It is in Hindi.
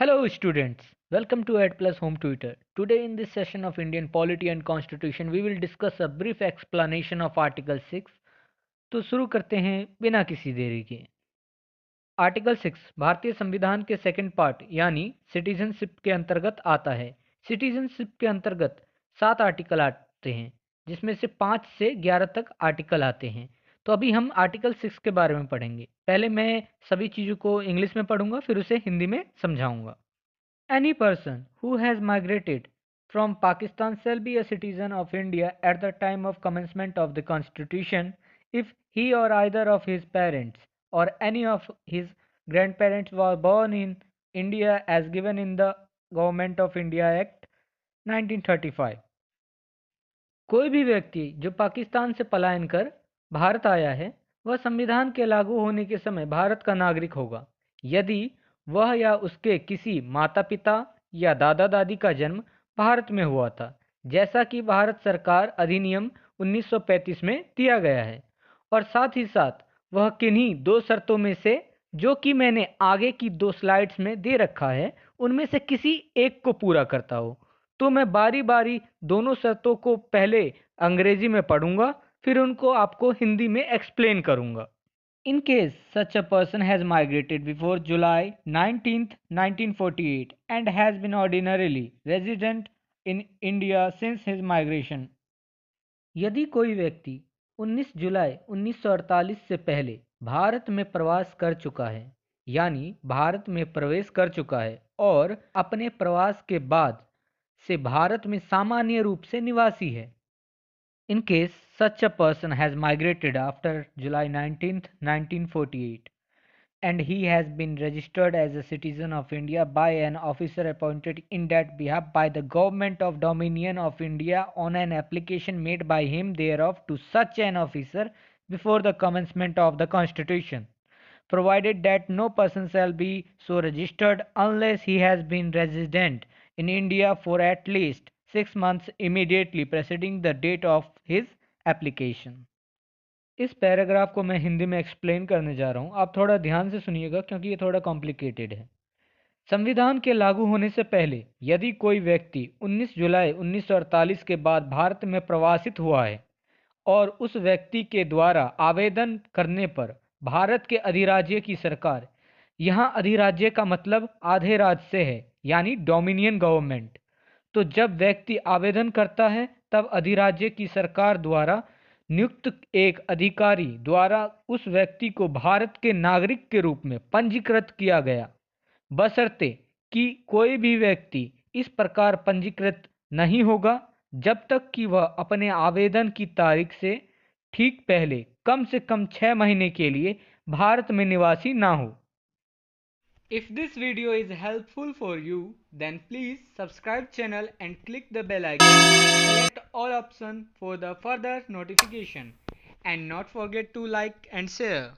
Hello students, welcome to Ed Plus Home Tutor. Today in this session of Indian Polity and Constitution, we will discuss a brief explanation of Article 6. तो शुरू करते हैं बिना किसी देरी के। आर्टिकल 6 भारतीय संविधान के सेकंड पार्ट यानी सिटीजनशिप के अंतर्गत आता है। सिटीजनशिप के अंतर्गत 7 आर्टिकल आते हैं, जिसमें से 5 से 11 तक आर्टिकल आते हैं। तो अभी हम आर्टिकल 6 के बारे में पढ़ेंगे। पहले मैं सभी चीज़ों को इंग्लिश में पढ़ूंगा, फिर उसे हिंदी में समझाऊंगा। Any person who has migrated from Pakistan shall be a citizen of India at the time of commencement of the Constitution if he or either of his parents or any of his grandparents was born in India as given in the Government of India Act 1935। कोई भी व्यक्ति जो पाकिस्तान से पलायन कर भारत आया है, वह संविधान के लागू होने के समय भारत का नागरिक होगा यदि वह या उसके किसी माता पिता या दादा दादी का जन्म भारत में हुआ था, जैसा कि भारत सरकार अधिनियम 1935 में दिया गया है। और साथ ही साथ वह किन्हीं 2 शर्तों में से, जो कि मैंने आगे की 2 स्लाइड्स में दे रखा है, उनमें से किसी एक को पूरा करता हो। तो मैं बारी बारी दोनों शर्तों को पहले अंग्रेजी में पढ़ूंगा, फिर उनको आपको हिंदी में एक्सप्लेन करूंगा। In case such a person has migrated before July 19th, 1948 and has been ordinarily resident in India since his migration, यदि कोई व्यक्ति 19 जुलाई 1948 से पहले भारत में प्रवास कर चुका है, यानी भारत में प्रवेश कर चुका है और अपने प्रवास के बाद से भारत में सामान्य रूप से निवासी है। In case such a person has migrated after July 19th, 1948 and he has been registered as a citizen of India by an officer appointed in that behalf by the Government of Dominion of India on an application made by him thereof to such an officer before the commencement of the Constitution, provided that no person shall be so registered unless he has been resident in India for at least 6 months immediately preceding the date of his application। इस पैराग्राफ को मैं हिंदी में एक्सप्लेन करने जा रहा हूँ, आप थोड़ा ध्यान से सुनिएगा क्योंकि ये थोड़ा कॉम्प्लिकेटेड है। संविधान के लागू होने से पहले यदि कोई व्यक्ति 19 जुलाई 1948 के बाद भारत में प्रवासित हुआ है और उस व्यक्ति के द्वारा आवेदन करने पर भारत के अधिराज्य की सरकार, यहाँ अधिराज्य का मतलब आधे राज्य से है, यानी डोमिनियन गवर्नमेंट, तो जब व्यक्ति आवेदन करता है तब अधिराज्य की सरकार द्वारा नियुक्त एक अधिकारी द्वारा उस व्यक्ति को भारत के नागरिक के रूप में पंजीकृत किया गया, बशर्ते कि कोई भी व्यक्ति इस प्रकार पंजीकृत नहीं होगा जब तक कि वह अपने आवेदन की तारीख से ठीक पहले कम से कम 6 महीने के लिए भारत में निवासी ना हो। If this video is helpful for you, then please subscribe channel and click the bell icon and select all option for the further notification, and not forget to like and share.